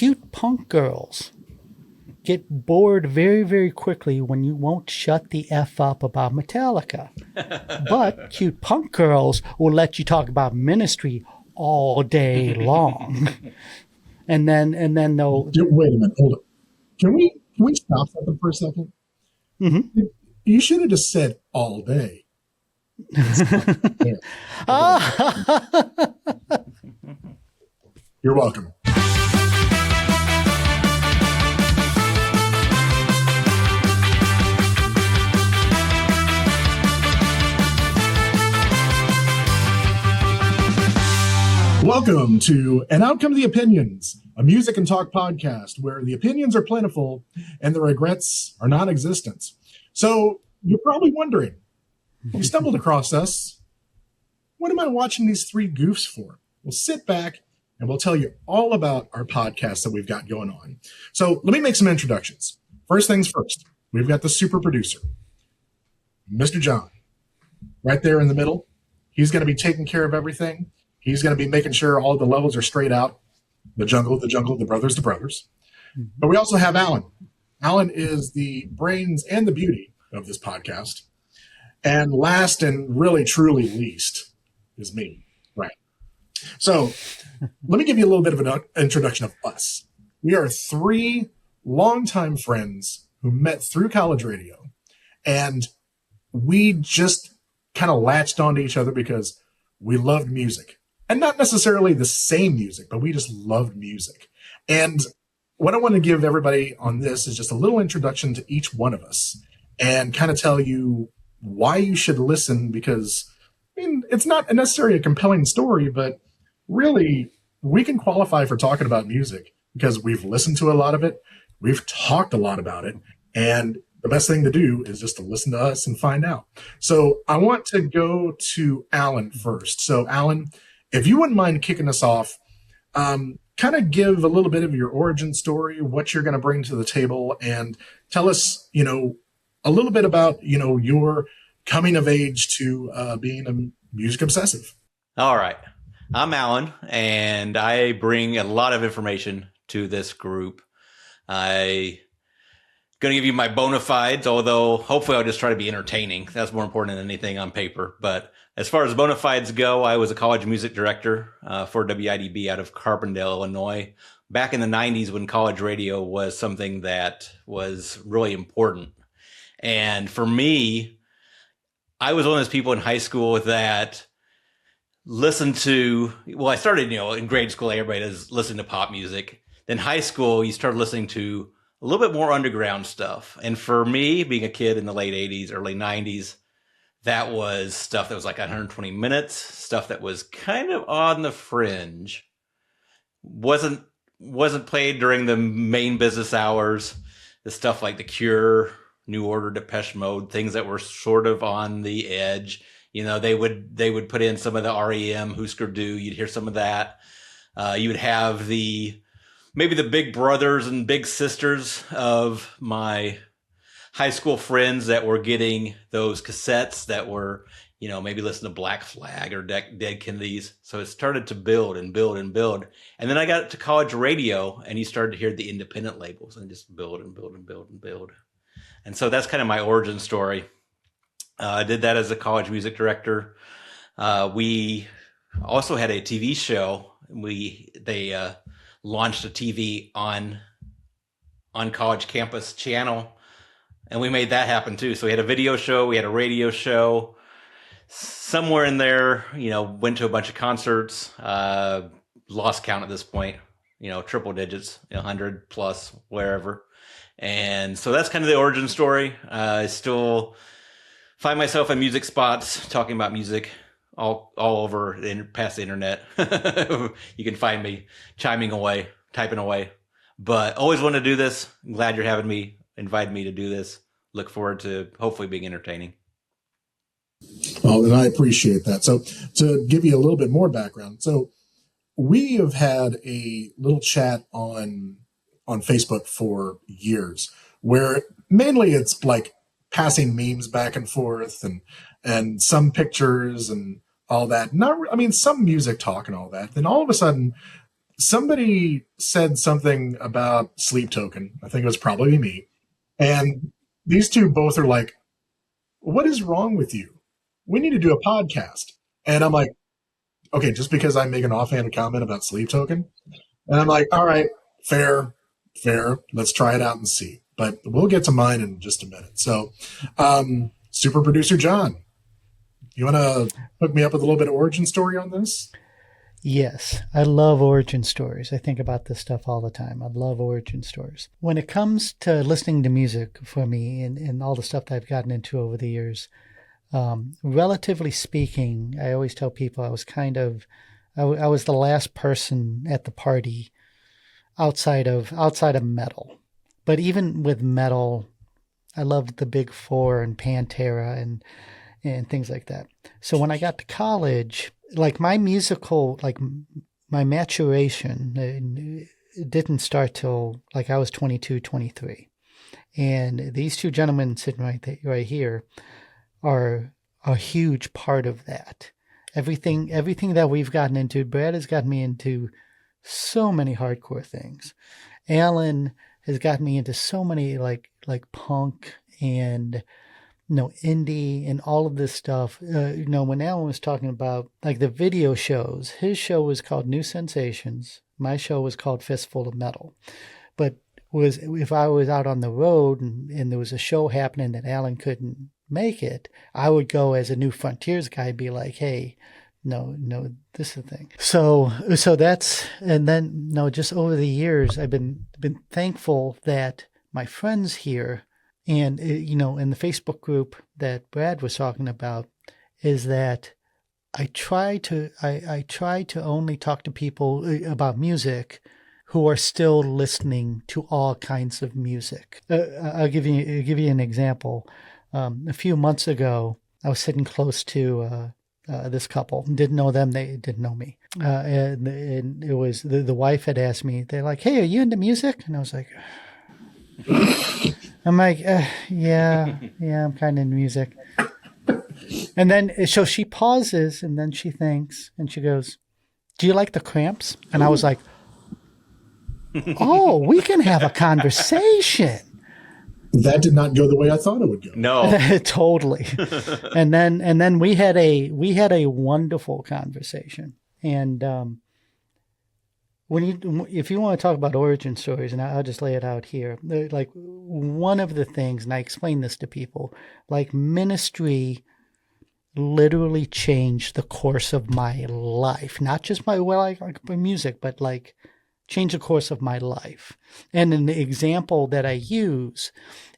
cute punk girls get bored very, very quickly when you won't shut the F up about Metallica. But cute punk girls will let you talk about Ministry all day long. and then they'll... Wait a minute, hold it. Can we stop something for a second? Mm-hmm. You should have just said all day. You're welcome. Welcome to An Outcome of the Opinions, a music and talk podcast where the opinions are plentiful and the regrets are non-existent. So you're probably wondering, you stumbled across us. What am I watching these three goofs for? Well, sit back and we'll tell you all about our podcast that we've got going on. So let me make some introductions. First things first, we've got the super producer, Mr. John, right there in the middle. He's going to be taking care of everything. He's going to be making sure all the levels are straight out. The jungle, the brothers, the brothers. But we also have Alan. Alan is the brains and the beauty of this podcast. And last and really, truly least is me. Right. So let me give you a little bit of an introduction of us. We are three longtime friends who met through college radio. And we just kind of latched onto each other because we loved music. And not necessarily the same music, but we just loved music. And what I want to give everybody on this is just a little introduction to each one of us and kind of tell you why you should listen, because I mean, it's not necessarily a compelling story, but really we can qualify for talking about music because we've listened to a lot of it. We've talked a lot about it. And the best thing to do is just to listen to us and find out. So I want to go to Alan first. So Alan, if you wouldn't mind kicking us off, kind of give a little bit of your origin story, what you're going to bring to the table, and tell us, a little bit about, your coming of age to being a music obsessive. All right. I'm Alan, and I bring a lot of information to this group. I'm going to give you my bona fides, although hopefully I'll just try to be entertaining. That's more important than anything on paper. But as far as bona fides go, I was a college music director for WIDB out of Carbondale, Illinois, back in the 90s when college radio was something that was really important. And for me, I was one of those people in high school that listened to, I started, in grade school, everybody was listening to pop music. Then high school, you started listening to a little bit more underground stuff. And for me, being a kid in the late 80s, early 90s, that was stuff that was like 120 minutes, stuff that was kind of on the fringe, wasn't played during the main business hours. The stuff like The Cure, New Order, Depeche Mode, things that were sort of on the edge. They would put in some of the REM, Husker Du. You'd hear some of that. You would have maybe the big brothers and big sisters of my high school friends that were getting those cassettes that were, maybe listen to Black Flag or Dead Kennedys. So it started to build and build and build. And then I got to college radio and you started to hear the independent labels and just build and build and build and build. And so that's kind of my origin story. I did that as a college music director. We also had a TV show. They launched a TV on college campus channel. And we made that happen too. So we had a video show, we had a radio show, somewhere in there, went to a bunch of concerts, lost count at this point, triple digits, 100 plus, wherever. And so that's kind of the origin story. I still find myself in music spots talking about music all over past the internet. You can find me chiming away, typing away, but always want to do this. I'm glad you're having me. Invited me to do this. Look forward to hopefully being entertaining. Oh, and I appreciate that. So to give you a little bit more background, so we have had a little chat on Facebook for years where mainly it's like passing memes back and forth and some pictures and all that. Some music talk and all that. Then all of a sudden somebody said something about Sleep Token. I think it was probably me. And these two both are like, what is wrong with you? We need to do a podcast. And I'm like, okay, just because I make an offhand comment about Sleep Token. And I'm like, all right, fair. Let's try it out and see. But we'll get to mine in just a minute. So, super producer John, you want to hook me up with a little bit of origin story on this? Yes, I love origin stories. I think about this stuff all the time. I love origin stories. When it comes to listening to music for me and all the stuff that I've gotten into over the years, relatively speaking, I always tell people I was I was the last person at the party outside of metal. But even with metal, I loved the Big Four and Pantera and things like that. So when I got to college, like my maturation, it didn't start till like I was 22, 23. And these two gentlemen sitting right here are a huge part of that. Everything that we've gotten into, Brad has gotten me into so many hardcore things. Alan has gotten me into so many like punk and indie and all of this stuff. When Alan was talking about like the video shows, his show was called New Sensations. My show was called Fistful of Metal. But if I was out on the road and there was a show happening that Alan couldn't make it, I would go as a New Frontiers guy, be like, hey, no, this is the thing. So that's, and then just over the years, I've been thankful that my friends here and, in the Facebook group that Brad was talking about, is that I try to only talk to people about music who are still listening to all kinds of music. I'll give you an example. A few months ago, I was sitting close to this couple. Didn't know them. They didn't know me. And it was the wife had asked me. They're like, "Hey, are you into music?" And I was like, "Yeah, I'm kind of into music." And then so she pauses, and then she thinks, and she goes, "Do you like the Cramps?" And I was like, "Oh, we can have a conversation." That did not go the way I thought it would go. No, totally. And then we had a wonderful conversation. And if you want to talk about origin stories, and I'll just lay it out here, like one of the things, and I explain this to people, like ministry literally changed the course of my life, not just my music, but like change the course of my life. And an example that I use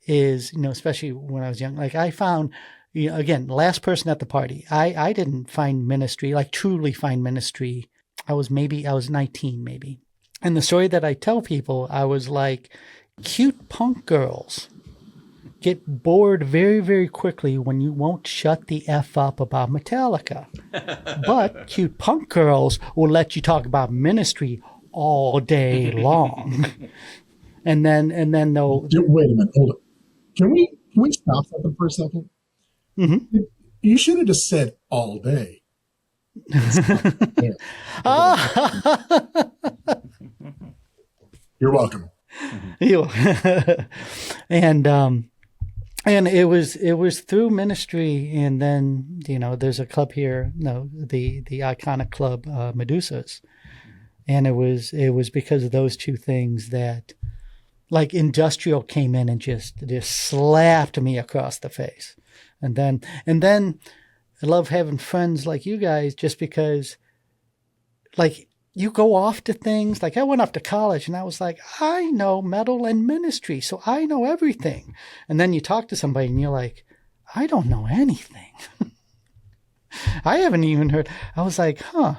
is, especially when I was young, like I found, again, last person at the party, I didn't find ministry, like truly find ministry. I was 19 maybe. And the story that I tell people, I was like, cute punk girls get bored very, very quickly when you won't shut the F up about Metallica. But cute punk girls will let you talk about ministry all day long. and then they'll wait a minute, hold up. Can we stop something for a second? Mm-hmm. You should have just said all day. You're welcome. And it was through ministry, and then there's a club here, the iconic club Medusas. And it was because of those two things that, like, industrial came in and just slapped me across the face. And then I love having friends like you guys, just because, like, you go off to things. Like, I went off to college and I was like, I know metal and ministry, so I know everything. And then you talk to somebody and you're like, I don't know anything. I haven't even heard. I was like, I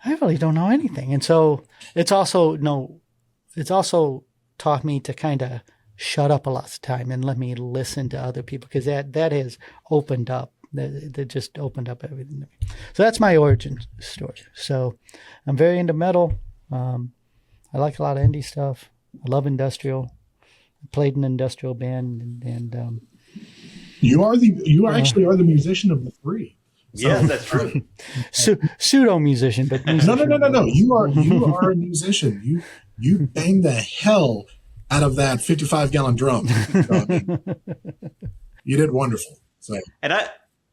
really don't know anything. And so it's also taught me to kind of shut up a lot of the time and let me listen to other people, because that has opened up. That just opened up everything to me. So that's my origin story. So I'm very into metal. I like a lot of indie stuff. I love industrial. I played in an industrial band, and you actually are the musician of the three. Yes, that's true. Pseudo musician, but musician. No. You are a musician. You bang the hell out of that 55-gallon drum. So, I mean, you did wonderful. So, and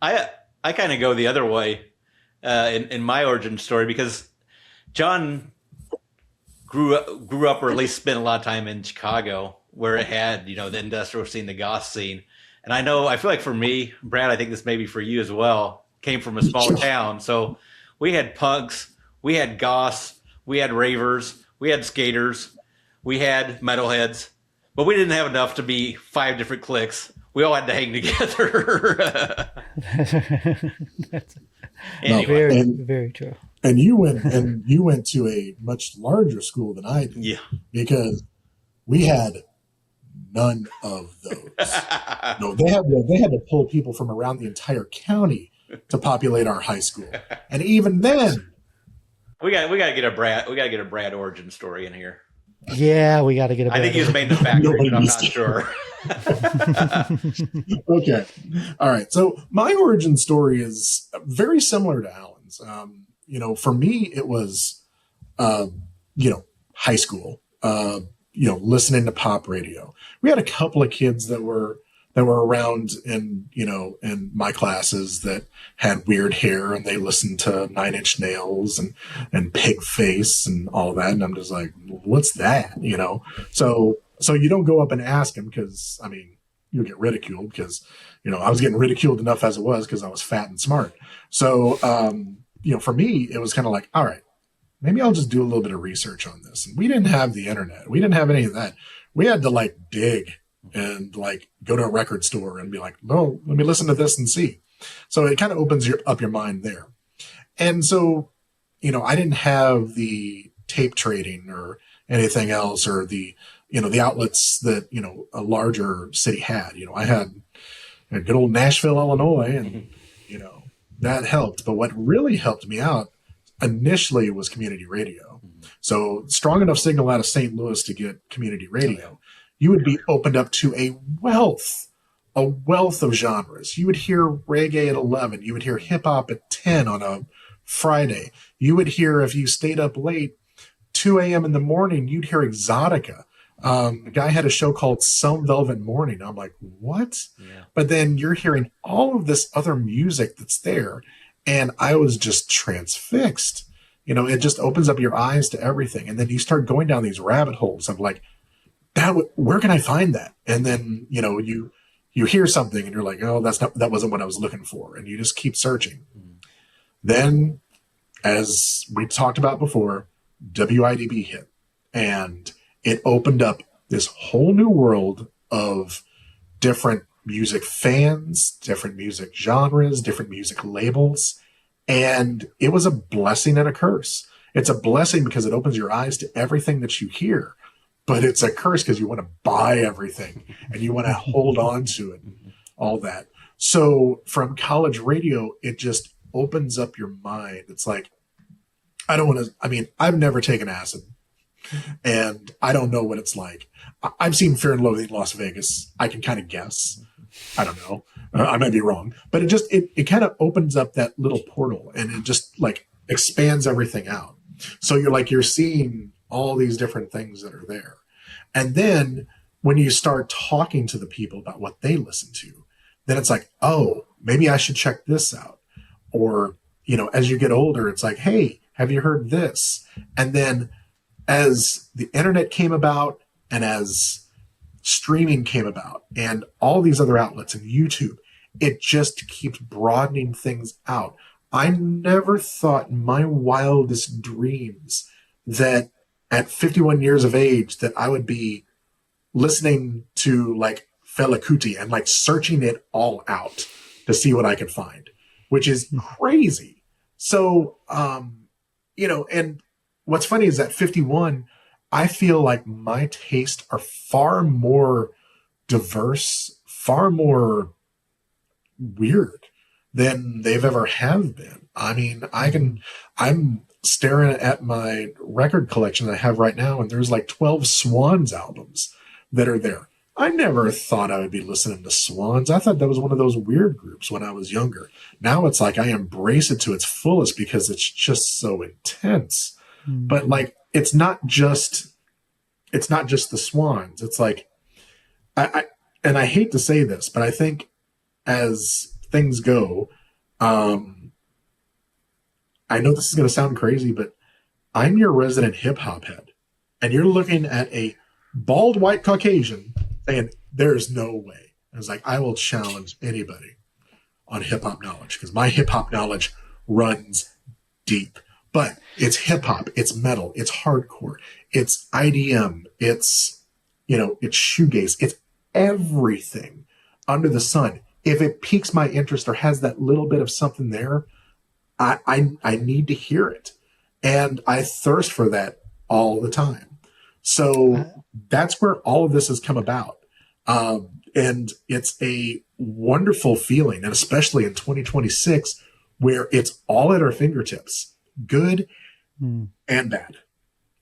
I kind of go the other way in my origin story, because John grew up, or at least spent a lot of time in Chicago, where it had, the industrial scene, the goth scene. And I feel like for me, Brad, I think this may be for you as well, came from a small town. So we had punks, we had goths, we had ravers, we had skaters, we had metalheads, but we didn't have enough to be 5 different cliques. We all had to hang together. Anyway. Very true. And you went to a much larger school than I did. Yeah. Because we had none of those. No, they had to pull people from around the entire county to populate our high school. And even then, we got to get a Brad origin story in here. Yeah, we got to get a I think he was made in the factory, but I'm not sure. Okay. All right. So my origin story is very similar to Alan's. For me, it was, high school, listening to pop radio. We had a couple of kids that were around in my classes that had weird hair, and they listened to Nine Inch Nails and Pigface and all that. And I'm just like, what's that? So you don't go up and ask them, because you'll get ridiculed, because, I was getting ridiculed enough as it was, because I was fat and smart. So, for me, it was kind of like, all right, maybe I'll just do a little bit of research on this. And we didn't have the internet. We didn't have any of that. We had to dig and go to a record store and be like, well, let me listen to this and see. So it kind of opens up your mind there. And so, I didn't have the tape trading or anything else, or the outlets that, a larger city had. I had good old Nashville, Illinois, and, that helped. But what really helped me out initially was community radio. So strong enough signal out of St. Louis to get community radio, you would be opened up to a wealth of genres. You would hear reggae at 11. You would hear hip hop at 10 on a Friday. You would hear, if you stayed up late, 2 a.m. in the morning, you'd hear exotica. A guy had a show called Some Velvet Morning. I'm like, what? Yeah. But then you're hearing all of this other music that's there. And I was just transfixed. It just opens up your eyes to everything. And then you start going down these rabbit holes of like, where can I find that? And then, you hear something and you're like, oh, that wasn't what I was looking for. And you just keep searching. Then, as we talked about before, WIDB hit, and it opened up this whole new world of different music fans, different music genres, different music labels. And it was a blessing and a curse. It's a blessing because it opens your eyes to everything that you hear, but it's a curse because you want to buy everything and you want to hold on to it, all that. So from college radio, it just opens up your mind. It's like, I've never taken acid, and I don't know what it's like. I've seen Fear and Loathing in Las Vegas. I can kind of guess. I don't know. I might be wrong, but it kind of opens up that little portal, and it just expands everything out. So you're seeing all these different things that are there. And then when you start talking to the people about what they listen to, then it's like, oh, maybe I should check this out. Or, as you get older, it's like, hey, have you heard this? And then as the internet came about, and as streaming came about, and all these other outlets and YouTube, it just keeps broadening things out. I never thought in my wildest dreams that at 51 years of age that I would be listening to Fela Kuti and searching it all out to see what I could find, which is crazy. So, and what's funny is at 51, I feel like my tastes are far more diverse, far more weird than they've ever have been. I'm staring at my record collection that I have right now, and there's 12 Swans albums that are there. I never thought I would be listening to Swans. I thought that was one of those weird groups when I was younger. Now it's like I embrace it to its fullest because it's just so intense. But like it's not just the Swans. It's like and I hate to say this, but I think as things go, I know this is going to sound crazy, but I'm your resident hip hop head, and you're looking at a bald white Caucasian saying, "There's no way." I was like, I will challenge anybody on hip hop knowledge because my hip hop knowledge runs deep. But it's hip hop, it's metal, it's hardcore, it's IDM, it's it's shoegaze, it's everything under the sun. If it piques my interest or has that little bit of something there, I need to hear it. And I thirst for that all the time. So that's where all of this has come about. And it's a wonderful feeling, and especially in 2026, where it's all at our fingertips, good and bad.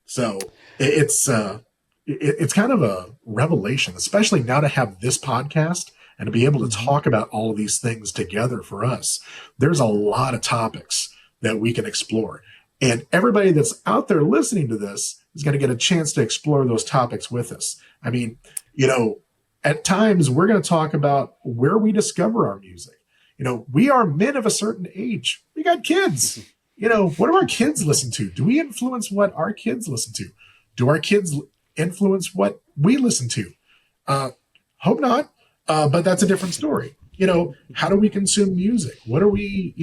So it's kind of a revelation, especially now to have this podcast and to be able to talk about all of these things together for us. There's a lot of topics that we can explore. And everybody that's out there listening to this is going to get a chance to explore those topics with us. I mean, at times we're going to talk about where we discover our music. We are men of a certain age. We got kids. What do our kids listen to? Do we influence what our kids listen to? Do our kids influence what we listen to? Hope not. But that's a different story. How do we consume music? What are we,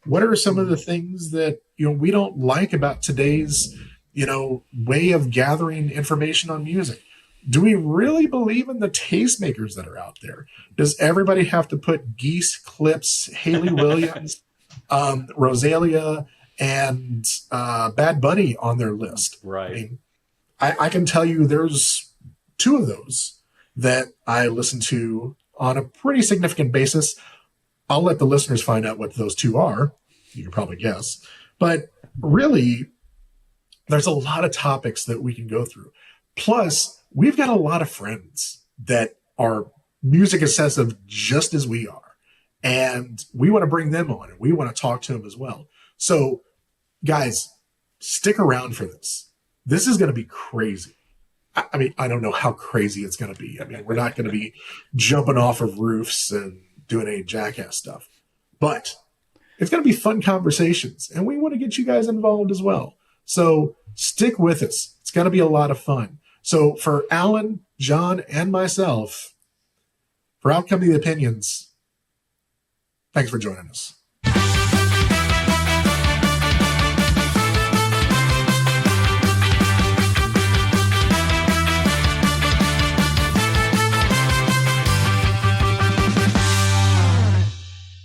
what are some of the things that, we don't like about today's, way of gathering information on music? Do we really believe in the tastemakers that are out there? Does everybody have to put Geese, Clips, Haley Williams, Rosalia, and Bad Bunny on their list? Right. I mean, I can tell you there's two of those that I listen to on a pretty significant basis. I'll let the listeners find out what those two are. You can probably guess. But really, there's a lot of topics that we can go through. Plus, we've got a lot of friends that are music obsessive just as we are. And we want to bring them on and we want to talk to them as well. So, guys, stick around for this. This is going to be crazy. I mean, I don't know how crazy it's going to be. I mean, we're not going to be jumping off of roofs and doing any jackass stuff. But it's going to be fun conversations. And we want to get you guys involved as well. So stick with us. It's going to be a lot of fun. So for Alan, John, and myself, for Outcome of the Opinions, thanks for joining us.